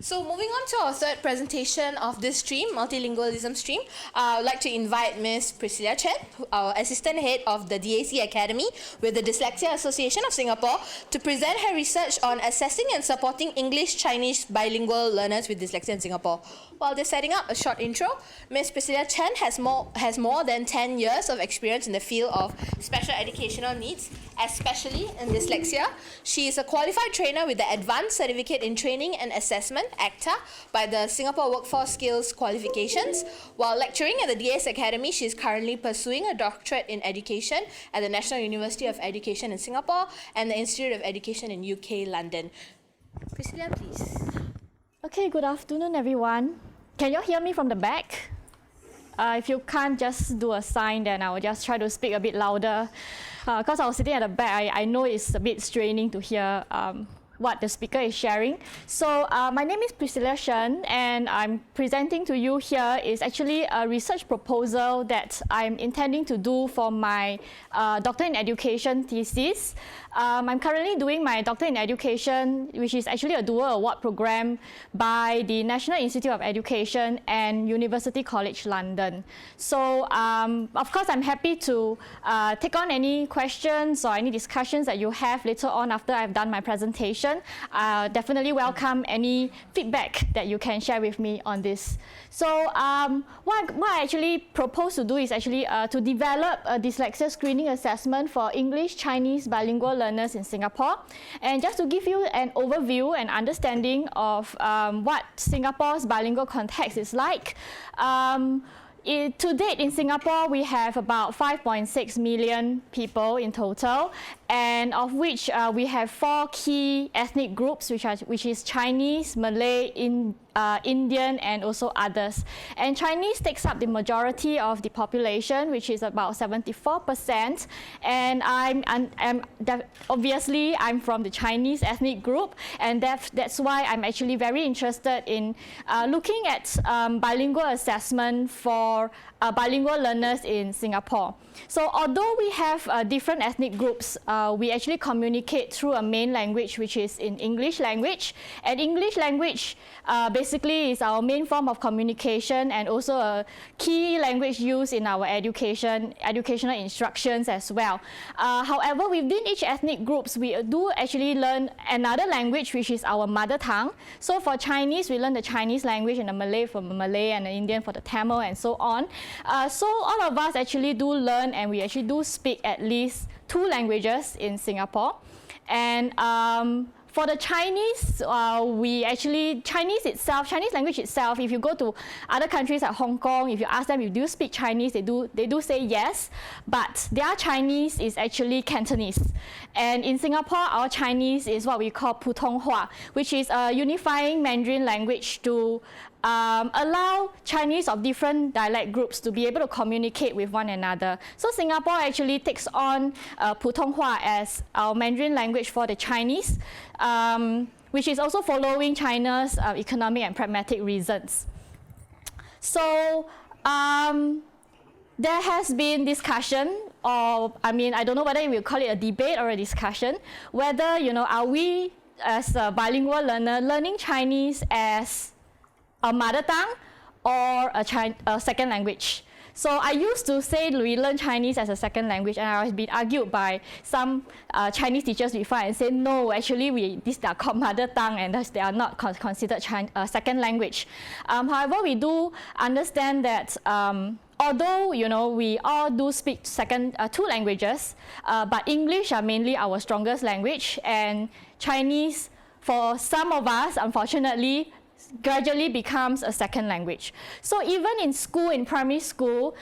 So moving on to our third presentation of this stream, multilingualism stream, I would like to invite Ms. Priscillia Shen, our Assistant Head of the DAC Academy with the Dyslexia Association of Singapore, to present her research on assessing and supporting English-Chinese bilingual learners with dyslexia in Singapore. While they're setting up a short intro, Ms. Priscillia Shen has more than 10 years of experience in the field of special educational needs, especially in dyslexia. She is a qualified trainer with the Advanced Certificate in Training and Assessment, ACTA, by the Singapore Workforce Skills Qualifications. While lecturing at the DS Academy, she is currently pursuing a doctorate in education at the National University of Education in Singapore and the Institute of Education in UK, London. Priscillia, please. Okay, good afternoon, everyone. Can you hear me from the back? If you can't, just do a sign, then I will just try to speak a bit louder. Because I was sitting at the back, I know it's a bit straining to hear what the speaker is sharing. So my name is Priscilla Shen, and I'm presenting to you here is actually a research proposal that I'm intending to do for my Doctor in Education thesis. I'm currently doing my Doctor in Education, which is actually a dual award program by the National Institute of Education and University College London. So of course, I'm happy to take on any questions or any discussions that you have later on after I've done my presentation. Definitely welcome any feedback that you can share with me on this. So what I actually propose to do is actually to develop a dyslexia screening assessment for English Chinese bilingual learners in Singapore. And just to give you an overview and understanding of what Singapore's bilingual context is like, to date in Singapore, we have about 5.6 million people in total, and of which we have 4 key ethnic groups, which is Chinese, Malay, Indian, and also others. And Chinese takes up the majority of the population, which is about 74%. And obviously I'm from the Chinese ethnic group, and that's why I'm actually very interested in looking at bilingual assessment for bilingual learners in Singapore. So although we have different ethnic groups, we actually communicate through a main language, which is in English language. And English language basically is our main form of communication and also a key language used in our educational instructions as well. However, within each ethnic groups, we do actually learn another language, which is our mother tongue. So for Chinese, we learn the Chinese language, and the Malay for Malay, and the Indian for the Tamil, and so on. So all of us actually do learn, and we actually do speak at least 2 languages in Singapore. And for the Chinese, Chinese language itself, if you go to other countries like Hong Kong, if you ask them if you speak Chinese, they do say yes, but their Chinese is actually Cantonese. And in Singapore, our Chinese is what we call Putonghua, which is a unifying Mandarin language to allow Chinese of different dialect groups to be able to communicate with one another. So Singapore actually takes on Putonghua as our Mandarin language for the Chinese, which is also following China's economic and pragmatic reasons. So there has been discussion, or I don't know whether you will call it a debate or a discussion, whether are we as a bilingual learner learning Chinese as a mother tongue or a second language. So I used to say we learn Chinese as a second language, and I have been argued by some Chinese teachers before and say no, actually these are called mother tongue, and thus they are not considered second language. However, we do understand that although we all do speak 2 languages, but English are mainly our strongest language, and Chinese for some of us, unfortunately, gradually becomes a second language. So even in school, in primary school,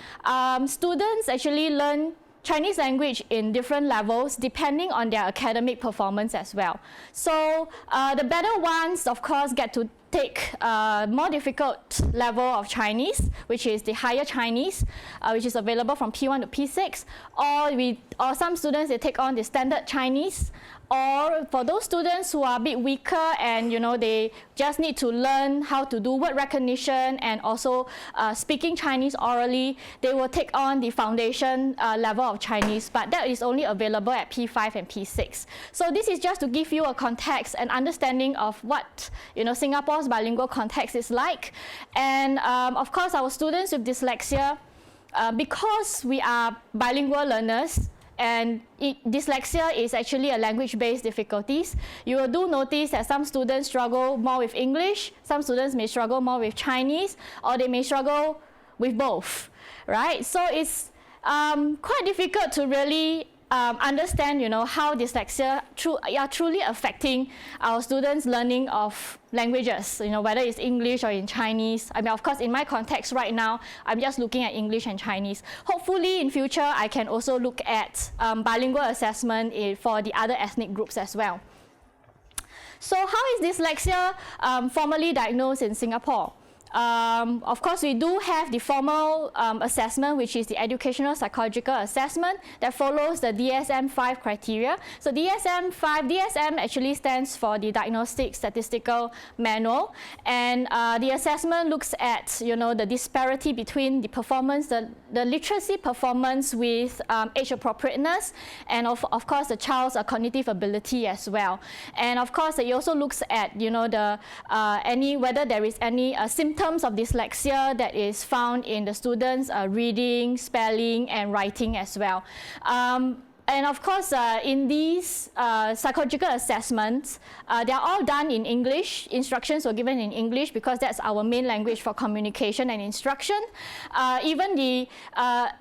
students actually learn Chinese language in different levels depending on their academic performance as well. So the better ones, of course, get to take a more difficult level of Chinese, which is the higher Chinese, which is available from P1 to P6, or some students, they take on the standard Chinese, Or for those students who are a bit weaker and they just need to learn how to do word recognition and also speaking Chinese orally, they will take on the foundation level of Chinese, but that is only available at P5 and P6. So this is just to give you a context and understanding of what Singapore's bilingual context is like. And of course, our students with dyslexia, because we are bilingual learners, and dyslexia is actually a language-based difficulties, you will do notice that some students struggle more with English, some students may struggle more with Chinese, or they may struggle with both, right? So it's quite difficult to really understand, how dyslexia are truly affecting our students' learning of languages, whether it's English or in Chinese. I mean, of course, in my context right now, I'm just looking at English and Chinese. Hopefully, in future, I can also look at bilingual assessment for the other ethnic groups as well. So how is dyslexia formally diagnosed in Singapore? Of course, we do have the formal assessment, which is the educational psychological assessment that follows the DSM-5 criteria. So DSM actually stands for the Diagnostic Statistical Manual, and the assessment looks at the disparity between the performance, the literacy performance with age appropriateness, and of course the child's cognitive ability as well. And of course, it also looks at whether there is any symptoms of dyslexia that is found in the students' reading, spelling, and writing as well. And of course, in these psychological assessments, they are all done in English. Instructions were given in English because that's our main language for communication and instruction. Even the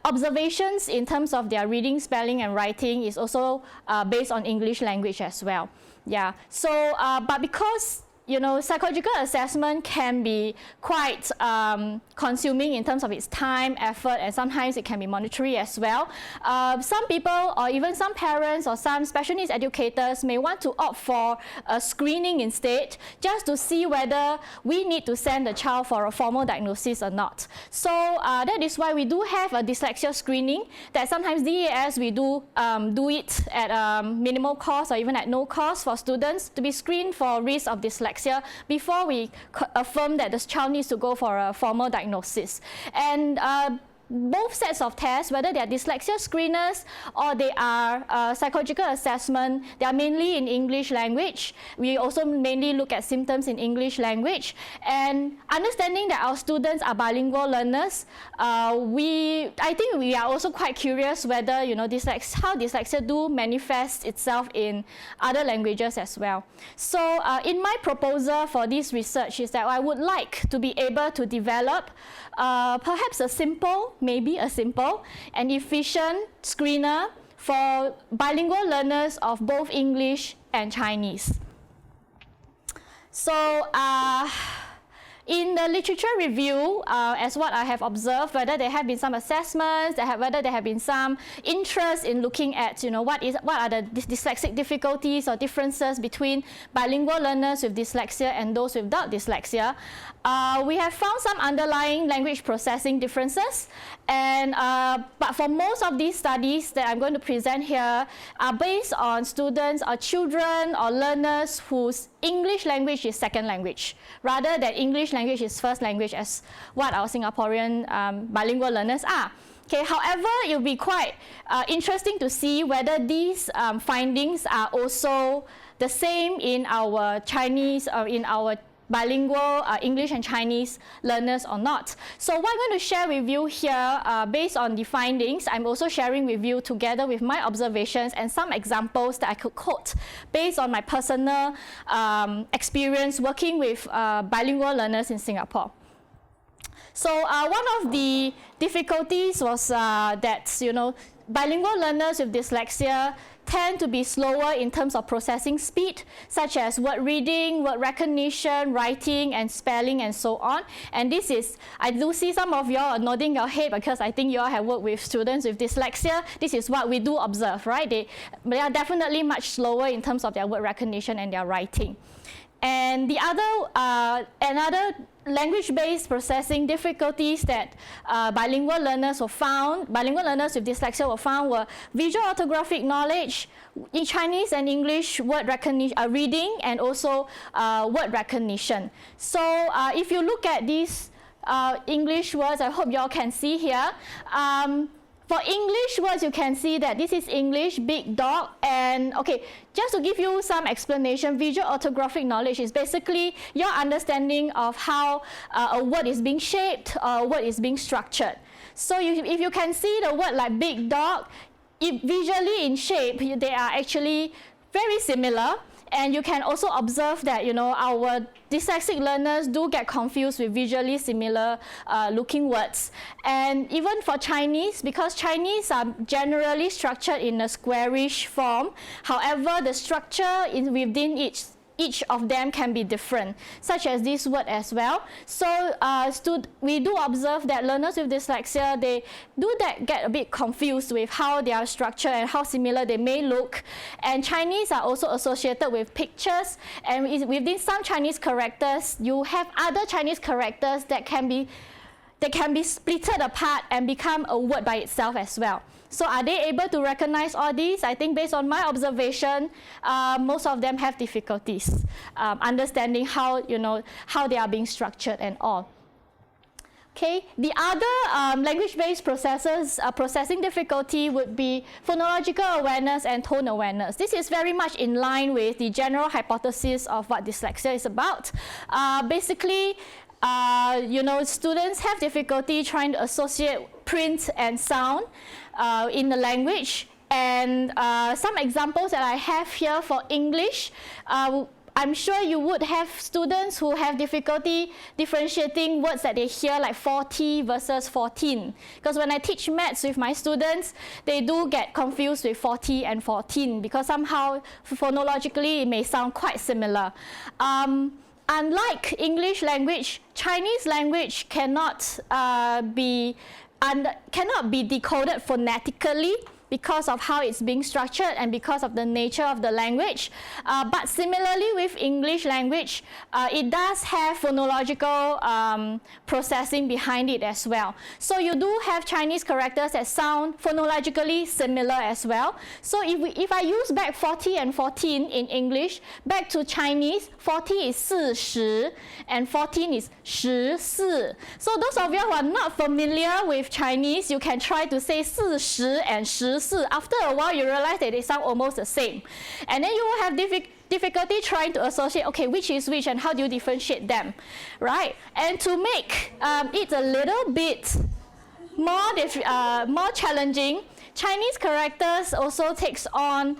observations in terms of their reading, spelling, and writing is also based on English language as well. Yeah. So, but because psychological assessment can be quite consuming in terms of its time, effort, and sometimes it can be monetary as well. Some people, or even some parents or some special needs educators, may want to opt for a screening instead, just to see whether we need to send the child for a formal diagnosis or not. So that is why we do have a dyslexia screening that sometimes DAS we do it at minimal cost or even at no cost for students to be screened for risk of dyslexia before we affirm that the child needs to go for a formal diagnosis. And both sets of tests, whether they are dyslexia screeners or they are psychological assessment, they are mainly in English language. We also mainly look at symptoms in English language. And understanding that our students are bilingual learners, I think we are also quite curious whether how dyslexia do manifest itself in other languages as well. So in my proposal for this research is that I would like to be able to develop perhaps maybe a simple and efficient screener for bilingual learners of both English and Chinese. So in the literature review, as what I have observed, whether there have been some assessments, whether there have been some interest in looking at, what are the dyslexic difficulties or differences between bilingual learners with dyslexia and those without dyslexia, we have found some underlying language processing differences. And but for most of these studies that I'm going to present here are based on students or children or learners whose English language is second language, rather than English language is first language as what our Singaporean bilingual learners are. Okay, however, it will be quite interesting to see whether these findings are also the same in our Chinese or in our bilingual English and Chinese learners or not. So what I'm going to share with you here based on the findings, I'm also sharing with you together with my observations and some examples that I could quote based on my personal experience working with bilingual learners in Singapore. So one of the difficulties was that bilingual learners with dyslexia tend to be slower in terms of processing speed, such as word reading, word recognition, writing, and spelling, and so on. And this is, I do see some of you all nodding your head because I think you all have worked with students with dyslexia. This is what we do observe, right? They are definitely much slower in terms of their word recognition and their writing. And the other, another language-based processing difficulties that bilingual learners with dyslexia were found were visual orthographic knowledge, in Chinese and English word recognition, reading, and also word recognition. So if you look at these English words, I hope you all can see here. For English words, you can see that this is English, big dog, and okay, just to give you some explanation, visual orthographic knowledge is basically your understanding of how a word is being shaped or a word is being structured. So if you can see the word like big dog, visually in shape, they are actually very similar. And you can also observe that, you know, our dyslexic learners do get confused with visually similar looking words. And even for Chinese, because Chinese are generally structured in a squarish form, however, the structure within each of them can be different, such as this word as well. So we do observe that learners with dyslexia, they do get a bit confused with how they are structured and how similar they may look. And Chinese are also associated with pictures, and within some Chinese characters, you have other Chinese characters that can be splitted apart and become a word by itself as well. So are they able to recognize all these? I think based on my observation, most of them have difficulties understanding how they are being structured and all. Okay, the other language-based processing difficulty would be phonological awareness and tone awareness. This is very much in line with the general hypothesis of what dyslexia is about. Basically, students have difficulty trying to associate print and sound in the language. And some examples that I have here for English, I'm sure you would have students who have difficulty differentiating words that they hear like 40 versus 14. Because when I teach maths with my students, they do get confused with 40 and 14 because somehow phonologically it may sound quite similar. Unlike English language, Chinese language cannot be decoded phonetically because of how it's being structured and because of the nature of the language. But similarly with English language, it does have phonological processing behind it as well. So you do have Chinese characters that sound phonologically similar as well. So if I use back 40 and 14 in English, back to Chinese, 40 is 40 and 14 is 14. So those of you who are not familiar with Chinese, you can try to say 40 and 14. After a while, you realize that they sound almost the same. And then you will have difficulty trying to associate, okay, which is which and how do you differentiate them, right? And to make it a little bit more challenging, Chinese characters also takes on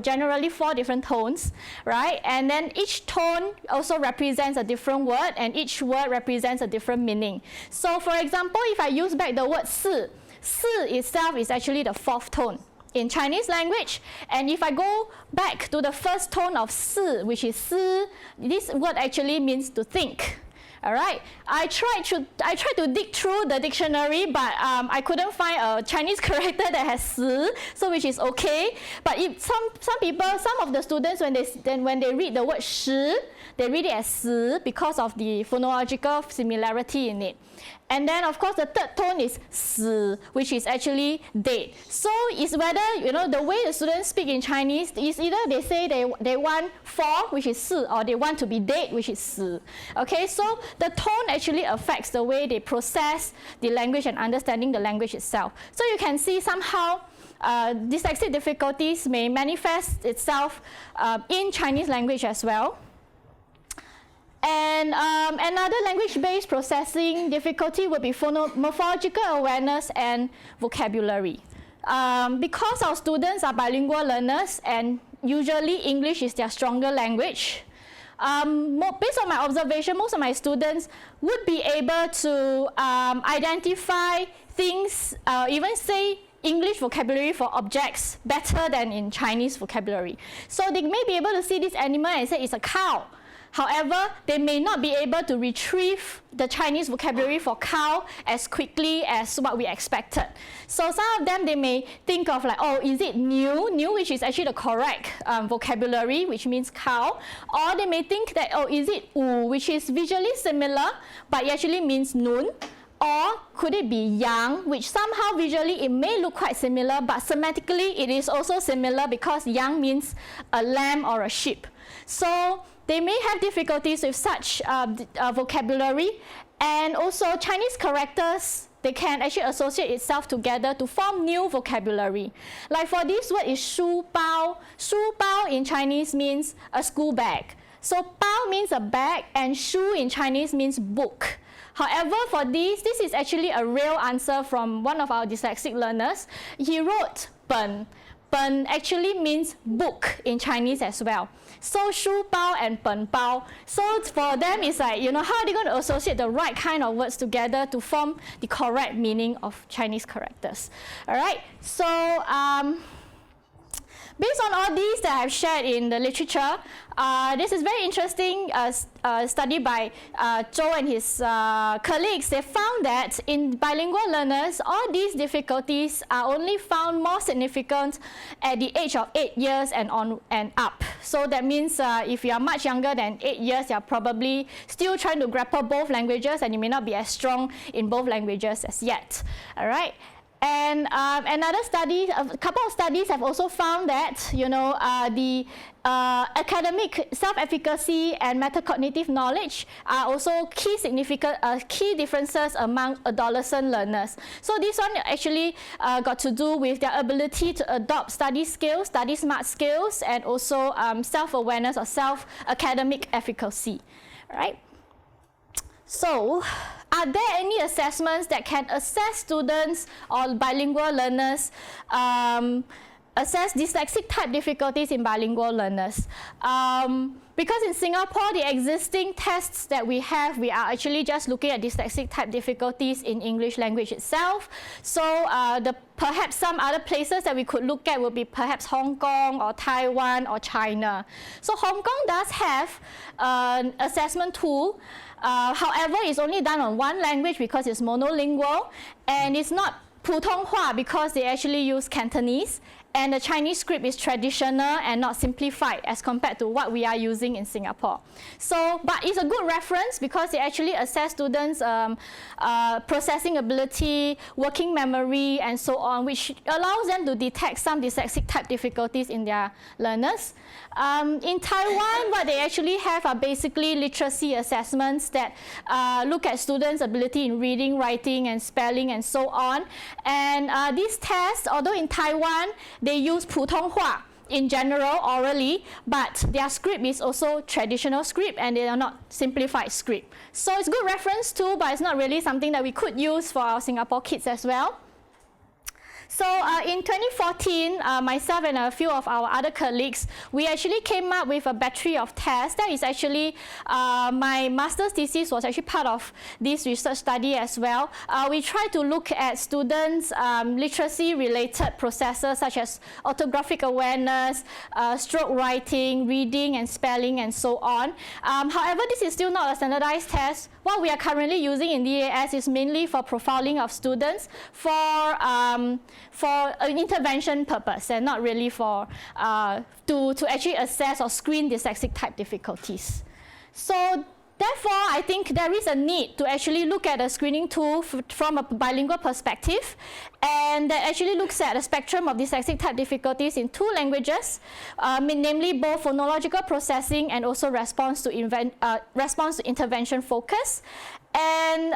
generally four different tones, right? And then each tone also represents a different word, and each word represents a different meaning. So for example, if I use back the word 四 itself is actually the fourth tone in Chinese language. And if I go back to the first tone of 四, which is 思, this word actually means to think. All right, I tried to dig through the dictionary, but I couldn't find a Chinese character that has 死, so which is okay. But if some of the students, when they read the word 时, they read it as 死 because of the phonological similarity in it. And then, of course, the third tone is 死, which is actually dead. So it's whether, the way the students speak in Chinese is either they say they want 4, which is 四, or they want to be dead, which is 死. Okay, so the tone actually affects the way they process the language and understanding the language itself. So you can see somehow dyslexic difficulties may manifest itself in Chinese language as well. And another language-based processing difficulty would be morphological awareness and vocabulary. Because our students are bilingual learners and usually English is their stronger language, based on my observation, most of my students would be able to identify things, even say English vocabulary for objects better than in Chinese vocabulary. So they may be able to see this animal and say it's a cow. However, they may not be able to retrieve the Chinese vocabulary for cow as quickly as what we expected. So some of them, they may think of like, oh, is it new, which is actually the correct vocabulary, which means cow, or they may think that, oh, is it which is visually similar, but it actually means noon, or could it be yang, which somehow visually it may look quite similar, but semantically it is also similar because yang means a lamb or a sheep. So they may have difficulties with such vocabulary, and also Chinese characters, they can actually associate itself together to form new vocabulary. Like for this word is shu bao. Shu bao in Chinese means a school bag. So bao means a bag, and shu in Chinese means book. However, for this is actually a real answer from one of our dyslexic learners. He wrote pen. Pen actually means book in Chinese as well. So shu bao and pen bao. So for them, it's like, you know, how are they going to associate the right kind of words together to form the correct meaning of Chinese characters? All right. So based on all these that I've shared in the literature, this is very interesting study by Zhou and his colleagues. They found that in bilingual learners, all these difficulties are only found more significant at the age of 8 years and on and up. So that means if you are much younger than 8 years, you're probably still trying to grapple both languages, and you may not be as strong in both languages as yet. All right. And another study, a couple of studies have also found that, you know, the academic self-efficacy and metacognitive knowledge are also key differences among adolescent learners. So this one actually got to do with their ability to adopt study skills, study smart skills, and also self-awareness or self-academic efficacy, right? So, are there any assessments that can assess students or bilingual learners, assess dyslexic type difficulties in bilingual learners? Because in Singapore, the existing tests that we have, we are actually just looking at dyslexic type difficulties in English language itself. So perhaps some other places that we could look at would be perhaps Hong Kong or Taiwan or China. So Hong Kong does have an assessment tool. However, it's only done on one language because it's monolingual, and it's not 普通话 because they actually use Cantonese, and the Chinese script is traditional and not simplified as compared to what we are using in Singapore. So, but it's a good reference because they actually assess students' processing ability, working memory, and so on, which allows them to detect some dyslexic type difficulties in their learners. In Taiwan, what they actually have are basically literacy assessments that look at students' ability in reading, writing, and spelling, and so on. And these tests, although in Taiwan, they use 普通话 in general orally, but their script is also traditional script and they are not simplified script. So it's good reference too, but it's not really something that we could use for our Singapore kids as well. So in 2014, myself and a few of our other colleagues, we actually came up with a battery of tests. That is actually, my master's thesis was actually part of this research study as well. We tried to look at students' literacy-related processes such as orthographic awareness, stroke writing, reading and spelling, and so on. However, this is still not a standardized test. What we are currently using in DAS is mainly for profiling of students for an intervention purpose, and not really for to actually assess or screen dyslexic type difficulties. So therefore, I think there is a need to actually look at a screening tool from a bilingual perspective, and that actually looks at a spectrum of dyslexic type difficulties in 2 languages, namely both phonological processing and also response to intervention focus. And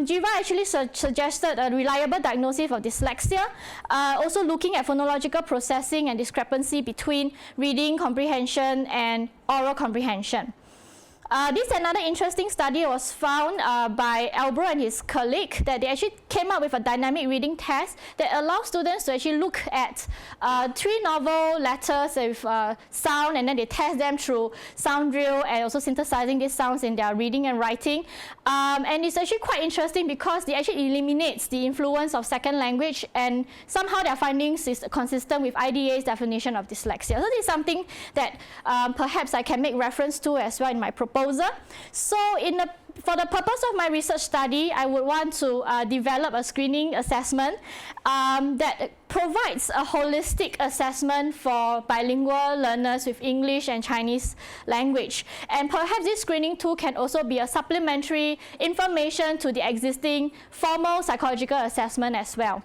Jiva actually suggested a reliable diagnosis of dyslexia, also looking at phonological processing and discrepancy between reading comprehension and oral comprehension. This another interesting study was found by Albro and his colleague, that they actually came up with a dynamic reading test that allows students to actually look at 3 novel letters with sound, and then they test them through sound drill and also synthesizing these sounds in their reading and writing. And it's actually quite interesting because it actually eliminates the influence of second language, and somehow their findings is consistent with IDA's definition of dyslexia. So this is something that perhaps I can make reference to as well in my proposal. proposal. So for the purpose of my research study, I would want to develop a screening assessment that provides a holistic assessment for bilingual learners with English and Chinese language. And perhaps this screening tool can also be a supplementary information to the existing formal psychological assessment as well.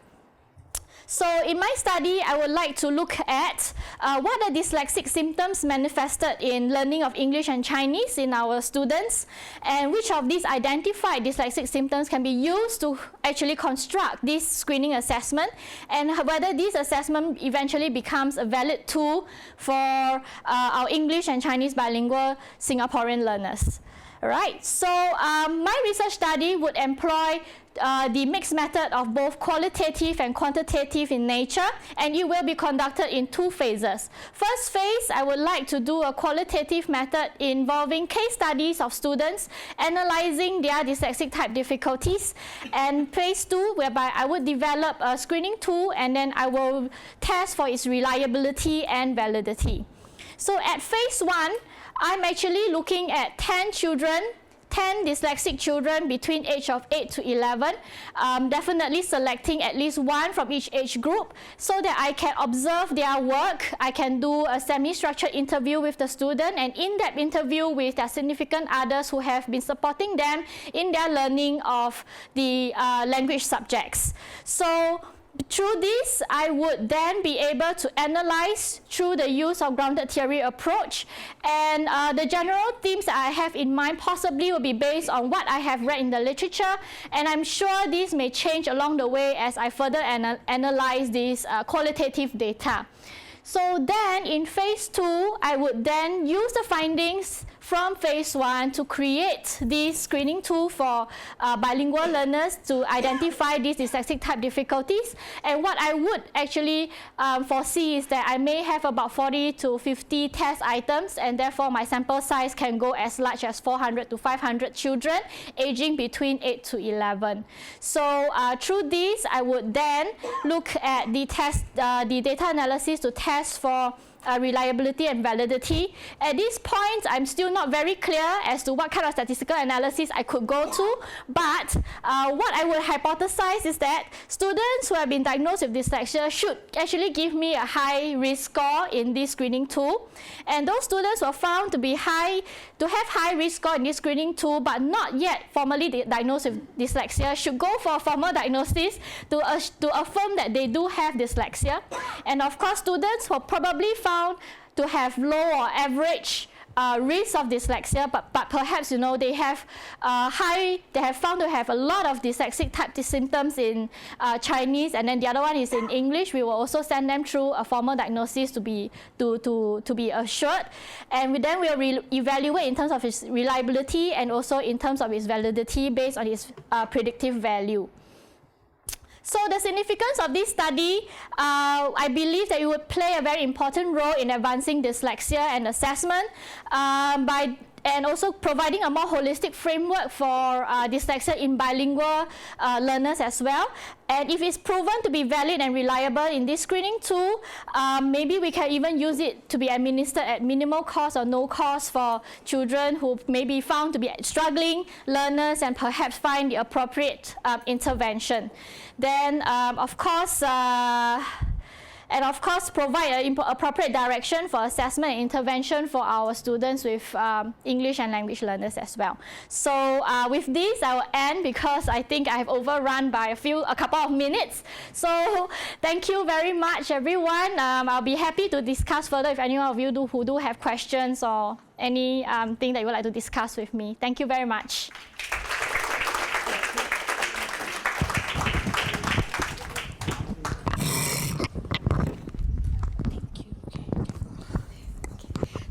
So in my study, I would like to look at what are dyslexic symptoms manifested in learning of English and Chinese in our students, and which of these identified dyslexic symptoms can be used to actually construct this screening assessment, and whether this assessment eventually becomes a valid tool for our English and Chinese bilingual Singaporean learners. Right, so my research study would employ the mixed method of both qualitative and quantitative in nature, and it will be conducted in two phases. First phase, I would like to do a qualitative method involving case studies of students analyzing their dyslexic type difficulties, and phase two, whereby I would develop a screening tool and then I will test for its reliability and validity. So at phase one, I'm actually looking at 10 dyslexic children between age of 8 to 11, definitely selecting at least one from each age group so that I can observe their work. I can do a semi-structured interview with the student, and in-depth interview with their significant others who have been supporting them in their learning of the language subjects. So through this, I would then be able to analyze through the use of grounded theory approach, and the general themes that I have in mind possibly will be based on what I have read in the literature, and I'm sure this may change along the way as I further analyze this qualitative data. So then in phase two, I would then use the findings from phase one to create this screening tool for bilingual learners to identify these dyslexic type difficulties. And what I would actually foresee is that I may have about 40 to 50 test items, and therefore my sample size can go as large as 400 to 500 children aging between 8 to 11. So through this, I would then look at the data analysis to test for reliability and validity. At this point, I'm still not very clear as to what kind of statistical analysis I could go to, but what I would hypothesize is that students who have been diagnosed with dyslexia should actually give me a high risk score in this screening tool, and those students who are found to have high risk score in this screening tool but not yet formally diagnosed with dyslexia should go for a formal diagnosis to affirm that they do have dyslexia. And of course, students who are probably found to have low or average risk of dyslexia, but perhaps they have found to have a lot of dyslexic type symptoms in Chinese, and then the other one is in English. We will also send them through a formal diagnosis to be assured, and then we'll evaluate in terms of its reliability and also in terms of its validity based on its predictive value. So the significance of this study, I believe that it would play a very important role in advancing dyslexia and assessment and also providing a more holistic framework for dyslexia in bilingual learners as well. And if it's proven to be valid and reliable in this screening tool, maybe we can even use it to be administered at minimal cost or no cost for children who may be found to be struggling learners and perhaps find the appropriate intervention. Then, of course, provide an appropriate direction for assessment and intervention for our students with English and language learners as well. So with this, I will end because I think I have overrun by a couple of minutes. So thank you very much, everyone. I'll be happy to discuss further if any of you who do have questions or any thing that you would like to discuss with me. Thank you very much.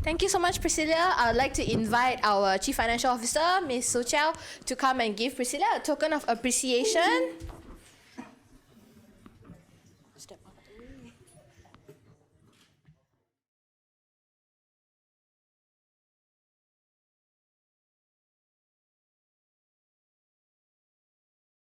Thank you so much, Priscilla. I would like to invite our Chief Financial Officer, Ms. So Chow, to come and give Priscilla a token of appreciation.